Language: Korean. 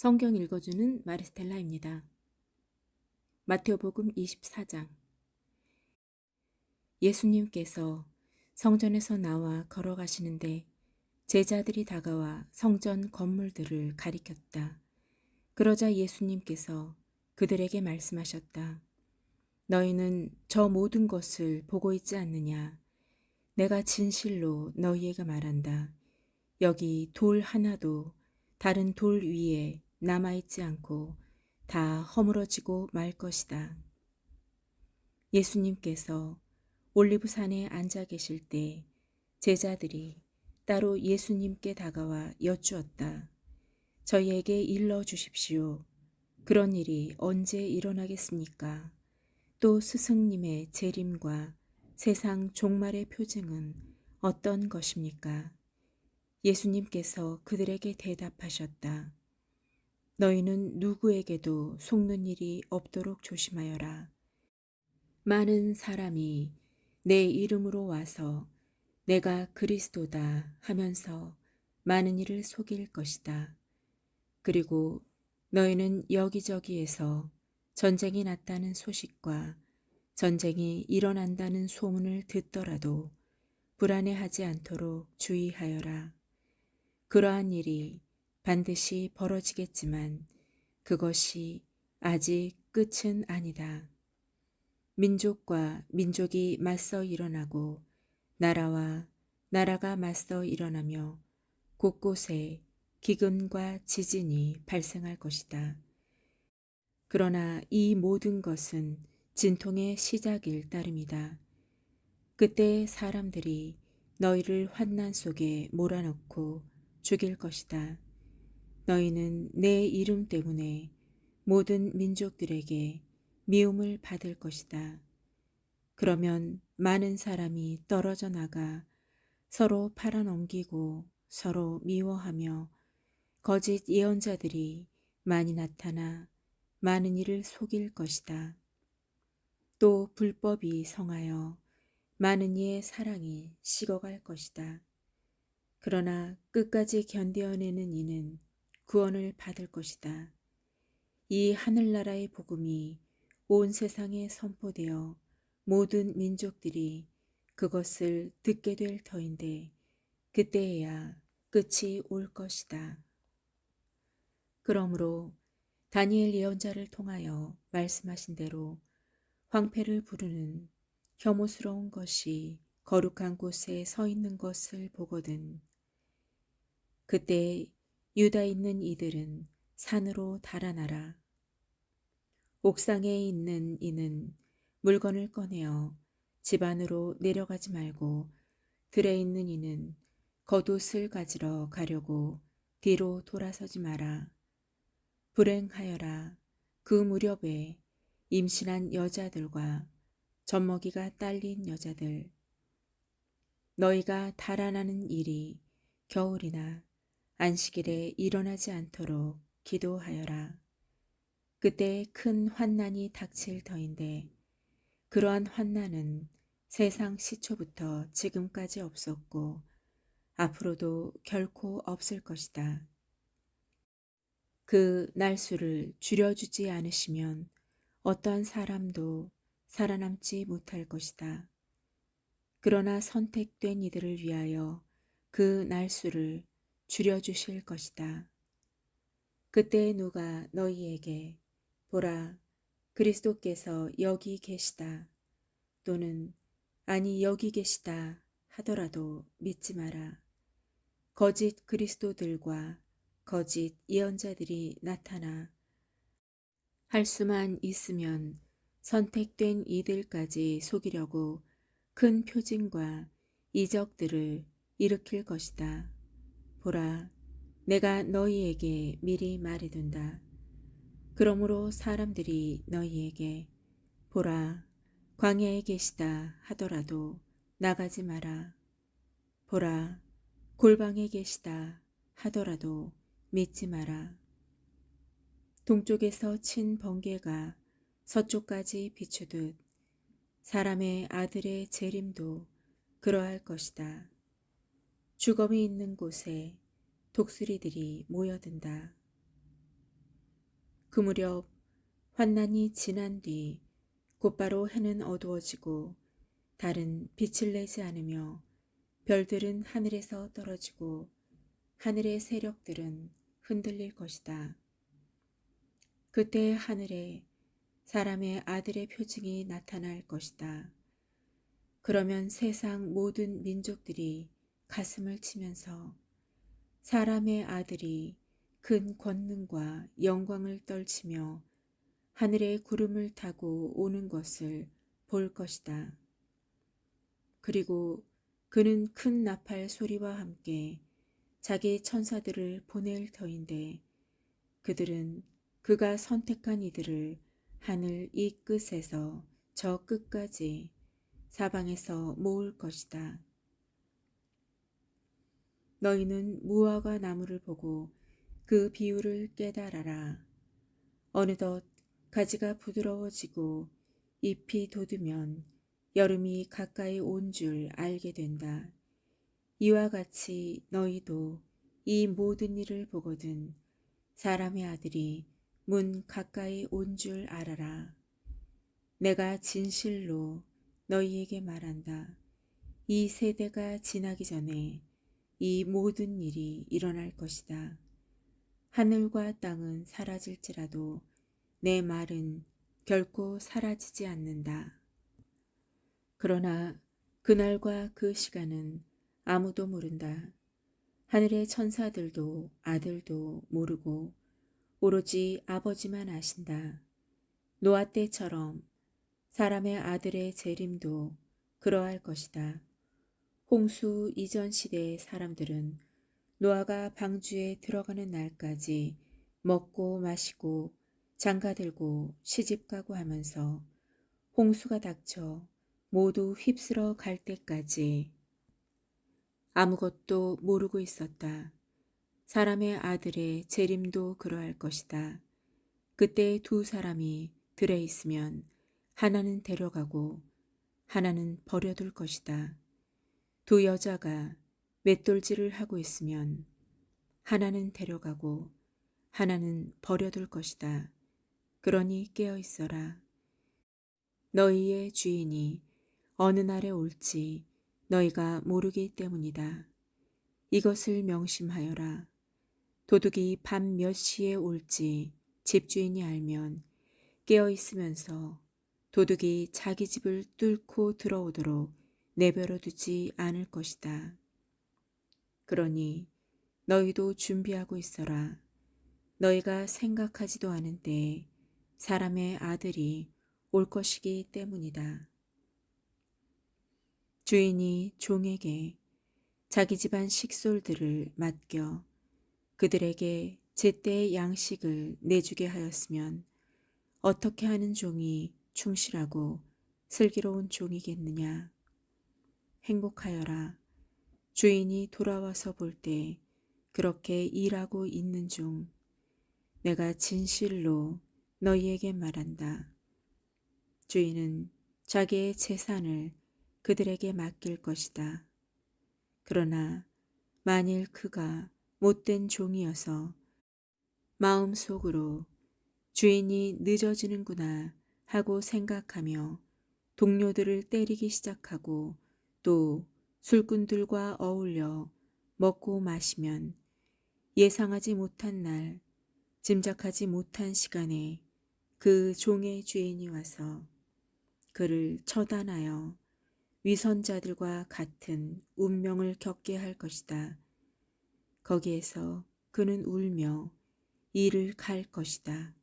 성경 읽어주는 마리스텔라입니다. 마테오복음 24장. 예수님께서 성전에서 나와 걸어가시는데 제자들이 다가와 성전 건물들을 가리켰다. 그러자 예수님께서 그들에게 말씀하셨다. 너희는 저 모든 것을 보고 있지 않느냐? 내가 진실로 너희에게 말한다. 여기 돌 하나도 다른 돌 위에 남아있지 않고 다 허물어지고 말 것이다. 예수님께서 올리브산에 앉아 계실 때 제자들이 따로 예수님께 다가와 여쭈었다. 저희에게 일러 주십시오. 그런 일이 언제 일어나겠습니까? 또 스승님의 재림과 세상 종말의 표징은 어떤 것입니까? 예수님께서 그들에게 대답하셨다. 너희는 누구에게도 속는 일이 없도록 조심하여라. 많은 사람이 내 이름으로 와서 내가 그리스도다 하면서 많은 이를 속일 것이다. 그리고 너희는 여기저기에서 전쟁이 났다는 소식과 전쟁이 일어난다는 소문을 듣더라도 불안해하지 않도록 주의하여라. 그러한 일이 반드시 벌어지겠지만 그것이 아직 끝은 아니다. 민족과 민족이 맞서 일어나고 나라와 나라가 맞서 일어나며 곳곳에 기근과 지진이 발생할 것이다. 그러나 이 모든 것은 진통의 시작일 따름이다. 그때 사람들이 너희를 환난 속에 몰아넣고 죽일 것이다. 너희는 내 이름 때문에 모든 민족들에게 미움을 받을 것이다. 그러면 많은 사람이 떨어져 나가 서로 팔아넘기고 서로 미워하며 거짓 예언자들이 많이 나타나 많은 이를 속일 것이다. 또 불법이 성하여 많은 이의 사랑이 식어갈 것이다. 그러나 끝까지 견뎌내는 이는 구원을 받을 것이다. 이 하늘나라의 복음이 온 세상에 선포되어 모든 민족들이 그것을 듣게 될 터인데 그때에야 끝이 올 것이다. 그러므로 다니엘 예언자를 통하여 말씀하신 대로 황폐를 부르는 혐오스러운 것이 거룩한 곳에 서 있는 것을 보거든. 그때 유다에 있는 이들은 산으로 달아나라. 옥상에 있는 이는 물건을 꺼내어 집 안으로 내려가지 말고 들에 있는 이는 겉옷을 가지러 가려고 뒤로 돌아서지 마라. 불행하여라. 그 무렵에 임신한 여자들과 젖먹이가 딸린 여자들. 너희가 달아나는 일이 겨울이나 안식일에 일어나지 않도록 기도하여라. 그때 큰 환난이 닥칠 터인데 그러한 환난은 세상 시초부터 지금까지 없었고 앞으로도 결코 없을 것이다. 그 날수를 줄여주지 않으시면 어떠한 사람도 살아남지 못할 것이다. 그러나 선택된 이들을 위하여 그 날수를 줄여주실 것이다. 그때 누가 너희에게 보라, 그리스도께서 여기 계시다 또는 아니 여기 계시다 하더라도 믿지 마라. 거짓 그리스도들과 거짓 예언자들이 나타나 할 수만 있으면 선택된 이들까지 속이려고 큰 표징과 이적들을 일으킬 것이다. 보라, 내가 너희에게 미리 말해둔다. 그러므로 사람들이 너희에게 보라, 광야에 계시다 하더라도 나가지 마라. 보라, 골방에 계시다 하더라도 믿지 마라. 동쪽에서 친 번개가 서쪽까지 비추듯 사람의 아들의 재림도 그러할 것이다. 죽음이 있는 곳에 독수리들이 모여든다. 그 무렵 환난이 지난 뒤 곧바로 해는 어두워지고 달은 빛을 내지 않으며 별들은 하늘에서 떨어지고 하늘의 세력들은 흔들릴 것이다. 그때 하늘에 사람의 아들의 표징이 나타날 것이다. 그러면 세상 모든 민족들이 가슴을 치면서 사람의 아들이 큰 권능과 영광을 떨치며 하늘의 구름을 타고 오는 것을 볼 것이다. 그리고 그는 큰 나팔 소리와 함께 자기 천사들을 보낼 터인데 그들은 그가 선택한 이들을 하늘 이 끝에서 저 끝까지 사방에서 모을 것이다. 너희는 무화과 나무를 보고 그 비율을 깨달아라. 어느덧 가지가 부드러워지고 잎이 돋으면 여름이 가까이 온 줄 알게 된다. 이와 같이 너희도 이 모든 일을 보거든 사람의 아들이 문 가까이 온 줄 알아라. 내가 진실로 너희에게 말한다. 이 세대가 지나기 전에 이 모든 일이 일어날 것이다. 하늘과 땅은 사라질지라도 내 말은 결코 사라지지 않는다. 그러나 그날과 그 시간은 아무도 모른다. 하늘의 천사들도 아들도 모르고 오로지 아버지만 아신다. 노아 때처럼 사람의 아들의 재림도 그러할 것이다. 홍수 이전 시대의 사람들은 노아가 방주에 들어가는 날까지 먹고 마시고 장가들고 시집가고 하면서 홍수가 닥쳐 모두 휩쓸어 갈 때까지 아무것도 모르고 있었다. 사람의 아들의 재림도 그러할 것이다. 그때 두 사람이 들에 있으면 하나는 데려가고 하나는 버려둘 것이다. 두 여자가 맷돌질을 하고 있으면 하나는 데려가고 하나는 버려둘 것이다. 그러니 깨어 있어라. 너희의 주인이 어느 날에 올지 너희가 모르기 때문이다. 이것을 명심하여라. 도둑이 밤 몇 시에 올지 집주인이 알면 깨어 있으면서 도둑이 자기 집을 뚫고 들어오도록 내버려 두지 않을 것이다. 그러니 너희도 준비하고 있어라. 너희가 생각하지도 않은 때에 사람의 아들이 올 것이기 때문이다. 주인이 종에게 자기 집안 식솔들을 맡겨 그들에게 제때의 양식을 내주게 하였으면 어떻게 하는 종이 충실하고 슬기로운 종이겠느냐. 행복하여라. 주인이 돌아와서 볼 때 그렇게 일하고 있는 중 내가 진실로 너희에게 말한다. 주인은 자기의 재산을 그들에게 맡길 것이다. 그러나 만일 그가 못된 종이어서 마음속으로 주인이 늦어지는구나 하고 생각하며 동료들을 때리기 시작하고 또 술꾼들과 어울려 먹고 마시면 예상하지 못한 날, 짐작하지 못한 시간에 그 종의 주인이 와서 그를 처단하여 위선자들과 같은 운명을 겪게 할 것이다. 거기에서 그는 울며 이를 갈 것이다.